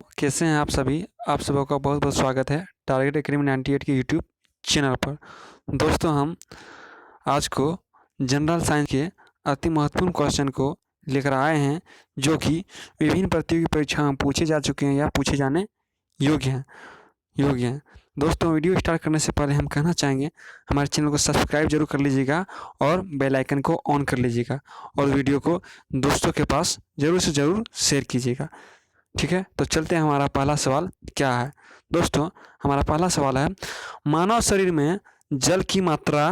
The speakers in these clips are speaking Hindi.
कैसे हैं आप सभी? आप सबों का बहुत बहुत स्वागत है टारगेट एकेडमी 98 के यूट्यूब चैनल पर। दोस्तों, हम आज को जनरल साइंस के अति महत्वपूर्ण क्वेश्चन को लेकर आए हैं, जो कि विभिन्न प्रतियोगी परीक्षाओं में पूछे जा चुके हैं या पूछे जाने योग्य हैं। दोस्तों, वीडियो स्टार्ट करने से पहले हम कहना चाहेंगे, हमारे चैनल को सब्सक्राइब जरूर कर लीजिएगा और बेल आइकन को ऑन कर लीजिएगा और वीडियो को दोस्तों के पास ज़रूर से ज़रूर शेयर कीजिएगा। ठीक है, तो चलते हैं। हमारा पहला सवाल क्या है? दोस्तों, हमारा पहला सवाल है, मानव शरीर में जल की मात्रा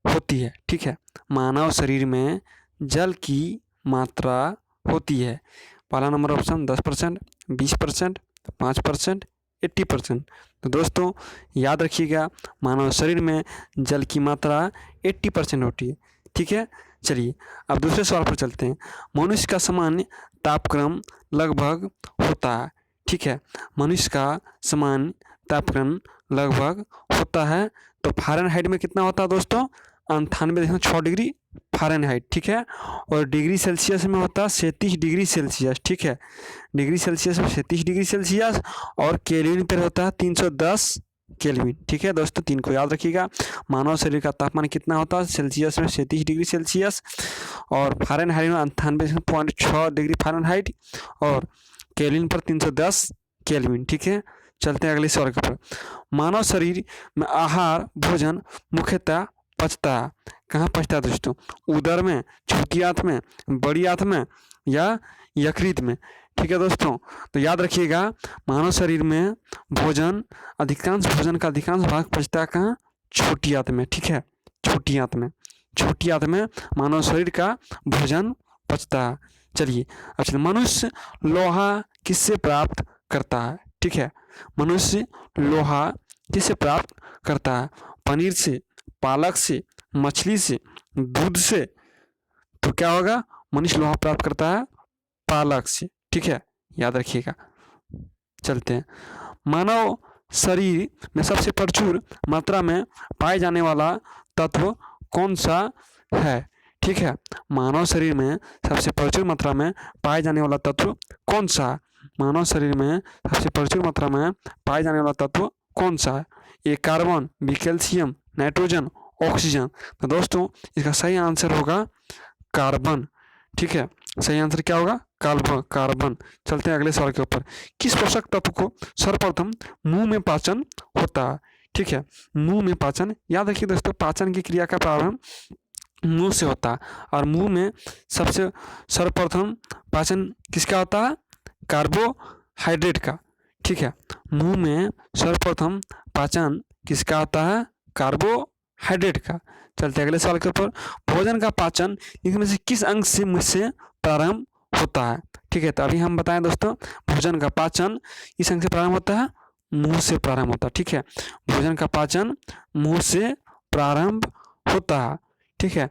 होती है। ठीक है, मानव शरीर में जल की मात्रा होती है। पहला नंबर ऑप्शन 10%, 20%, 5%, 80%। तो दोस्तों याद रखिएगा, मानव शरीर में जल की मात्रा 80% होती है। ठीक है, चलिए अब दूसरे सवाल पर चलते हैं। मनुष्य का सामान्य तापक्रम लगभग होता है। ठीक है, मनुष्य का सामान्य तापक्रम लगभग होता है। तो फ़ारेनहाइट में कितना होता है दोस्तों? 98.6 डिग्री फ़ारेनहाइट। ठीक है, और डिग्री सेल्सियस में होता है 37 डिग्री सेल्सियस। ठीक है, डिग्री सेल्सियस में 37 डिग्री सेल्सियस और केल्विन पर होता है 310 केल्विन। ठीक है दोस्तों, 3 को याद रखिएगा। मानव शरीर का तापमान कितना होता है? सेल्सियस में 37 डिग्री सेल्सियस और फ़ारेनहाइट में 98.6 डिग्री फ़ारेनहाइट और केल्विन पर 310 केल्विन। ठीक है, चलते हैं अगले सवाल के ऊपर। मानव शरीर में आहार भोजन मुख्यतः पचता है। कहाँ पचता है दोस्तों? उदर में, छोटी आंत में, बड़ी आंत में या यकृत में। ठीक है दोस्तों, तो याद रखिएगा, मानव शरीर में अधिकांश भोजन का अधिकांश भाग पचता है कहाँ? छोटी आंत में। ठीक है, छोटी आंत में मानव शरीर का भोजन पचता है। चलिए अच्छा, मनुष्य लोहा किससे प्राप्त करता है? ठीक है, मनुष्य लोहा किससे प्राप्त करता है? पनीर से, पालक से, मछली से, दूध से। तो क्या होगा? मनुष्य लोहा प्राप्त करता है पालक से। ठीक है, याद रखिएगा। चलते हैं, मानव शरीर में सबसे प्रचुर मात्रा में पाए जाने वाला तत्व कौन सा है? ठीक है, मानव शरीर में सबसे प्रचुर मात्रा में पाए जाने वाला तत्व कौन सा है? मानव शरीर में सबसे प्रचुर मात्रा में पाए जाने वाला तत्व कौन सा है? A carbon, B calcium, nitrogen, oxygen. तो दोस्तों इसका सही आंसर होगा कार्बन। ठीक है, सही आंसर क्या होगा? कार्बन। चलते हैं अगले सवाल के ऊपर। किस पोषक तत्व को सर्वप्रथम मुंह में पाचन होता है? ठीक है, मुंह में पाचन, याद रखिए दोस्तों, पाचन की क्रिया का प्रारंभ मुंह से होता है और मुंह में सबसे सर्वप्रथम पाचन किसका होता है? कार्बोहाइड्रेट का। ठीक है, मुंह में सर्वप्रथम पाचन किसका होता है? कार्बोहाइड्रेट का। चलते अगले सवाल के ऊपर। भोजन का पाचन इनमें से किस अंग से मुंह से प्रारंभ होता है? ठीक है, तो अभी हम बताएं दोस्तों, भोजन का पाचन इस अंग से प्रारंभ होता है, मुंह से प्रारंभ होता है। ठीक है, भोजन का पाचन मुंह से प्रारंभ होता है। ठीक है,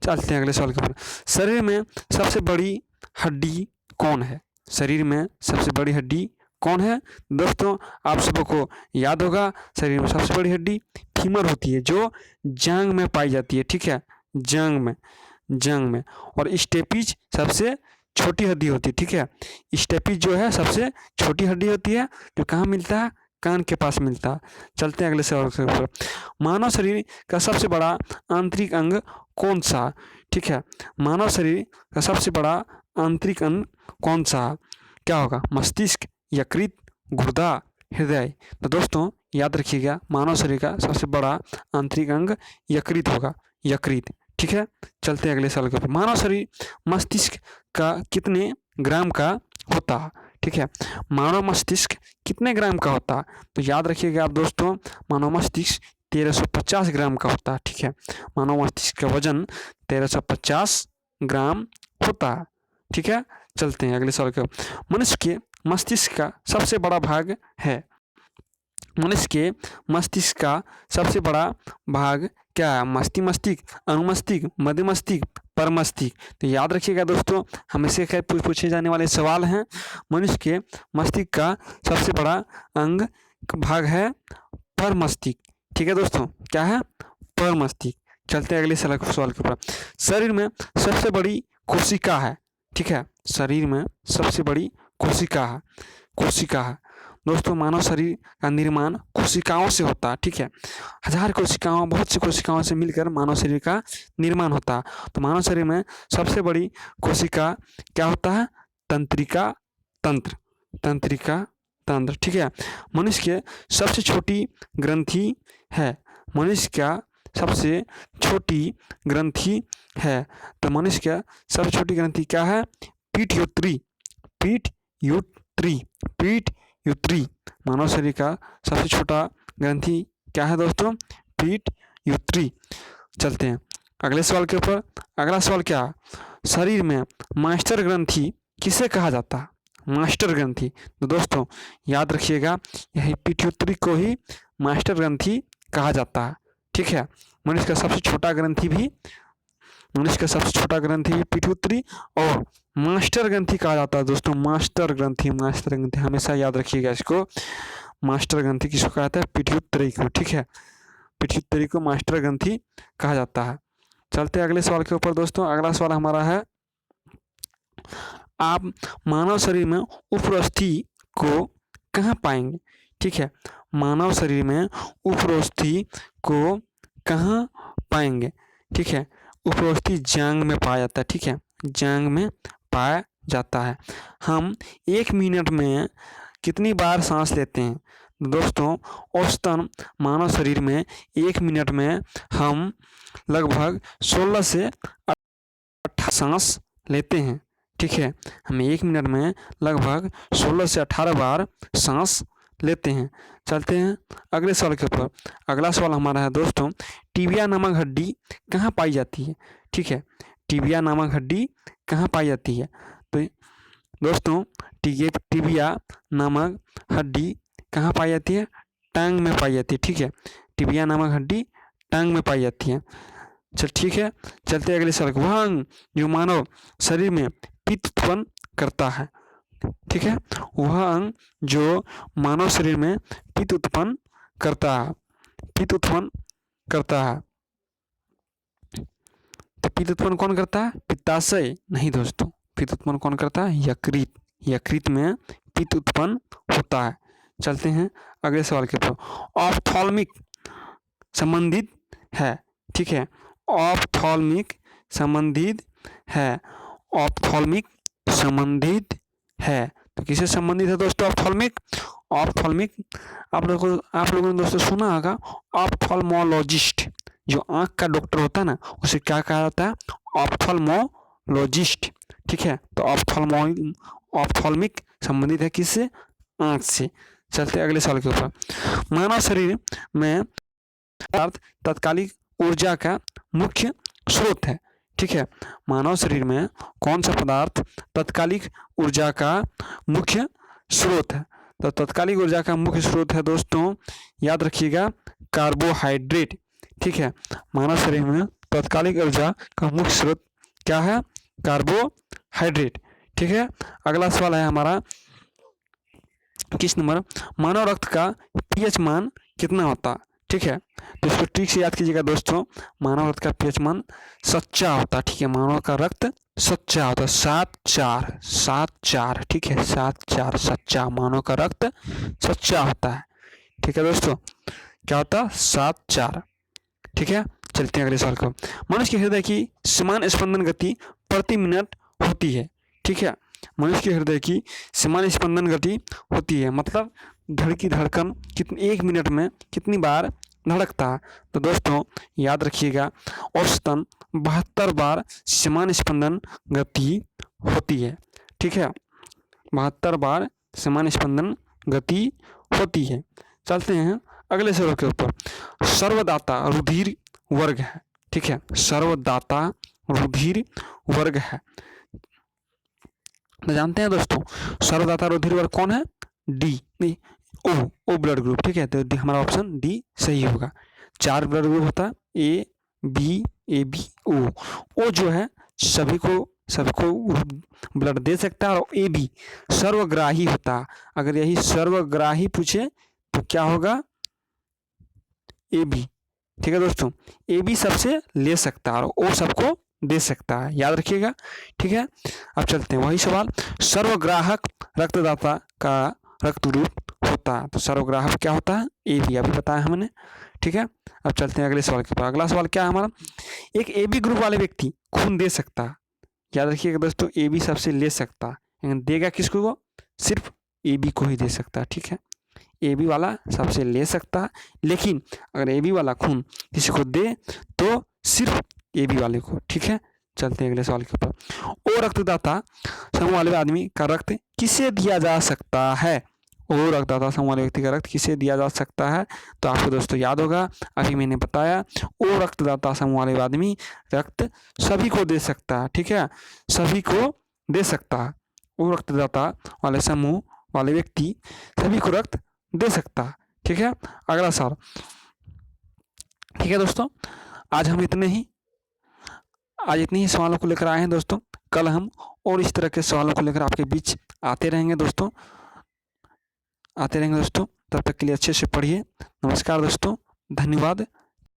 चलते हैं अगले सवाल के ऊपर। शरीर में सबसे बड़ी हड्डी कौन है? शरीर में सबसे बड़ी हड्डी कौन है? दोस्तों आप सबको याद होगा, शरीर में सबसे बड़ी हड्डी फीमर होती है, जो जांघ में पाई जाती है। ठीक है, जांघ में। और स्टेपिज सबसे छोटी हड्डी होती है। ठीक है, स्टेपिज जो है सबसे छोटी हड्डी होती है, जो कहाँ मिलता है? कान के पास मिलता है। चलते हैं अगले सवाल के ऊपर। मानव शरीर का सबसे बड़ा आंतरिक अंग कौन सा? ठीक है, मानव शरीर का सबसे बड़ा आंतरिक अंग कौन सा? क्या होगा? मस्तिष्क, यकृत, गुर्दा, हृदय। तो दोस्तों याद रखिएगा, मानव शरीर का सबसे बड़ा आंतरिक अंग यकृत होगा, यकृत। ठीक है, चलते हैं अगले सवाल के ऊपर। मानव शरीर मस्तिष्क का कितने ग्राम का होता है? ठीक है, मानव मस्तिष्क कितने ग्राम का होता है? तो याद रखिएगा आप दोस्तों, मानव मस्तिष्क 1350 ग्राम का होता है। ठीक है, मानव मस्तिष्क का वजन 1350 ग्राम होता है। ठीक है, चलते हैं अगले सवाल के ऊपर। मनुष्य के मस्तिष्क का सबसे बड़ा भाग है? मनुष्य के मस्तिष्क का सबसे बड़ा भाग क्या है? मस्तिष्क, अनुमस्तिष्क, मध्य मस्तिष्क, परमस्तिष्क। तो याद रखिएगा दोस्तों, हमेशा पूछे जाने वाले सवाल हैं। मनुष्य के मस्तिष्क का सबसे बड़ा अंग भाग है परमस्तिष्क। ठीक है दोस्तों, क्या है? परमस्तिष्क। चलते हैं अगले सवाल के ऊपर। शरीर में सबसे बड़ी कोशिका है? ठीक है, शरीर में सबसे बड़ी कोशिका है दोस्तों। मानव शरीर का निर्माण कोशिकाओं से होता है, ठीक है। हजार कोशिकाओं, बहुत सी कोशिकाओं से मिलकर मानव शरीर का निर्माण होता है। तो मानव शरीर में सबसे बड़ी कोशिका क्या होता है? तंत्रिका तंत्र, ठीक है। मनुष्य के सबसे छोटी ग्रंथि है, मनुष्य का सबसे छोटी ग्रंथि है। तो मनुष्य का सबसे छोटी ग्रंथि क्या है? पीठ मानव शरीर का सबसे छोटा ग्रंथि क्या है दोस्तों? पीठ। चलते हैं अगले सवाल के ऊपर। अगला सवाल क्या है? शरीर में मास्टर ग्रंथि किसे कहा जाता है? मास्टर ग्रंथि। तो दोस्तों याद रखिएगा, यही पीठ्योत्री को ही मास्टर ग्रंथि कहा जाता है, ठीक है। मनुष्य का सबसे छोटा ग्रंथि भी पीठ्योत्री और मास्टर ग्रंथि कहा जाता है दोस्तों। मास्टर ग्रंथि हमेशा याद रखिएगा इसको। मास्टर ग्रंथि किसको कहा जाता है? पीठ्योत्री को, ठीक है। पीठ्योत्री को मास्टर ग्रंथि कहा जाता है। चलते हैं अगले सवाल के ऊपर दोस्तों। अगला सवाल हमारा है, आप मानव शरीर में उपरोस्थि को कहाँ पाएंगे? ठीक है, मानव शरीर में उपरोस्थि को कहाँ पाएंगे? ठीक है, उपरोस्थि जांघ में पाया जाता है, ठीक है, जांघ में पाया जाता है। हम 1 मिनट में कितनी बार सांस लेते हैं? दोस्तों औसतन मानव शरीर में 1 मिनट में हम लगभग 16 से 18 सांस लेते हैं, ठीक है। हम 1 मिनट में लगभग 16 से 18 बार सांस लेते हैं। चलते हैं अगले सवाल के ऊपर। अगला सवाल हमारा है दोस्तों, टिबिया नामक हड्डी कहाँ पाई जाती है? ठीक है, टिबिया नामक हड्डी कहाँ पाई जाती है? तो दोस्तों टिबिया नामक हड्डी कहाँ पाई जाती है? टांग में पाई जाती है, ठीक है। टिबिया नामक हड्डी टांग में पाई जाती है। चल ठीक है, चलते अगले सवाल। वह अंग जो मानव शरीर में पित्त उत्पन्न करता है, ठीक है, वह अंग जो मानव शरीर में पित्त उत्पन्न करता है। तो पित्त उत्पन्न कौन करता है? पित्ताशय नहीं दोस्तों, पित्त उत्पन्न कौन करता है? यकृत में पित्त उत्पन्न होता है। चलते हैं अगले सवाल के ऊपर। ऑप्थाल्मिक संबंधित है, ठीक है, ऑप्थाल्मिक संबंधित है। तो किससे संबंधित है दोस्तों? ऑप्थाल्मिक आप लोगों ने दोस्तों सुना होगा, ऑप्थाल्मोलॉजिस्ट जो आंख का डॉक्टर होता है ना, उसे क्या कहा जाता है? ऑप्थाल्मोलॉजिस्ट, ठीक है। तो ऑप्थाल्मिक संबंधित है किससे? आंख से। चलते अगले सवाल के ऊपर। मानव शरीर में तात्कालिक ऊर्जा का मुख्य स्रोत है, ठीक है। मानव शरीर में कौन सा पदार्थ तात्कालिक ऊर्जा का मुख्य स्रोत है? तो तात्कालिक ऊर्जा का मुख्य स्रोत है दोस्तों, याद रखिएगा, कार्बोहाइड्रेट, ठीक है। मानव शरीर में तात्कालिक ऊर्जा का मुख्य स्रोत क्या है? कार्बोहाइड्रेट, ठीक है। अगला सवाल है हमारा, किस नंबर? मानव रक्त का पीएच मान कितना होता है? ठीक है, तो इसको ठीक से याद कीजिएगा दोस्तों। मानव रक्त का पीएच मान सच्चा होता है, ठीक है। मानव का रक्त सच्चा होता है, 7-4, ठीक है, 7-4 सच्चा। मानव का रक्त सच्चा होता है, ठीक है दोस्तों। क्या होता है? 7-4, ठीक है। चलते हैं अगले सवाल को। मनुष्य के हृदय की समान स्पंदन गति प्रति मिनट होती है, ठीक है। मनुष्य के हृदय की समान स्पंदन गति होती है, मतलब धड़कन कितनी 1 मिनट में कितनी बार धड़कता है? तो दोस्तों याद रखिएगा, औसतन 72 बार समान स्पंदन गति होती है, ठीक है। 72 बार समान स्पंदन गति होती है। चलते हैं अगले सवाल के ऊपर। सर्वदाता रुधिर वर्ग है, ठीक है, सर्वदाता रुधिर वर्ग है। तो जानते हैं दोस्तों सर्वदाता रुधिर वर्ग कौन है? डी नहीं, ओ ब्लड ग्रुप, ठीक है। तो हमारा ऑप्शन डी सही होगा। 4 ब्लड ग्रुप होता है, ए बी ओ जो है सभी को ब्लड दे सकता है, और ए बी सर्वग्राही होता है। अगर यही सर्वग्राही पूछे तो क्या होगा? ए बी, ठीक है दोस्तों। ए बी सबसे ले सकता है और ओ सबको दे सकता है, याद रखिएगा। ठीक है, अब चलते हैं वही सवाल। सर्वग्राहक रक्तदाता का रक्त ग्रुप होता है, तो सर्वग्राहक क्या होता है? ए बी, अभी बताया हमने। ठीक है, अब चलते हैं अगले सवाल के ऊपर। अगला सवाल क्या है हमारा? एक ए बी ग्रुप वाले व्यक्ति खून दे सकता है, याद रखिएगा दोस्तों, ए बी सबसे ले सकता है, लेकिन देगा किसको? वो सिर्फ ए बी को ही दे सकता है। ठीक है, ए बी वाला सबसे ले सकता है, लेकिन अगर ए बी वाला खून किसी को दे तो सिर्फ ए बी वाले को। ठीक है, चलते हैं अगले सवाल के ऊपर। ओ रक्तदाता समूह वाले आदमी का रक्त किसे दिया जा सकता है? ओ रक्तदाता समूह वाले व्यक्ति का रक्त किसे दिया जा सकता है? तो आपको दोस्तों याद होगा, अभी मैंने बताया, ओ रक्तदाता समूह वाले आदमी रक्त सभी को दे सकता है। ठीक है, सभी को दे सकता है। ओ रक्तदाता वाले समूह वाले व्यक्ति सभी को रक्त दे सकता है। ठीक है, अगला सवाल। ठीक है दोस्तों, आज इतने ही सवालों को लेकर आए हैं दोस्तों। कल हम और इस तरह के सवालों को लेकर आपके बीच आते रहेंगे दोस्तों। तब तक के लिए अच्छे से पढ़िए। नमस्कार दोस्तों, धन्यवाद।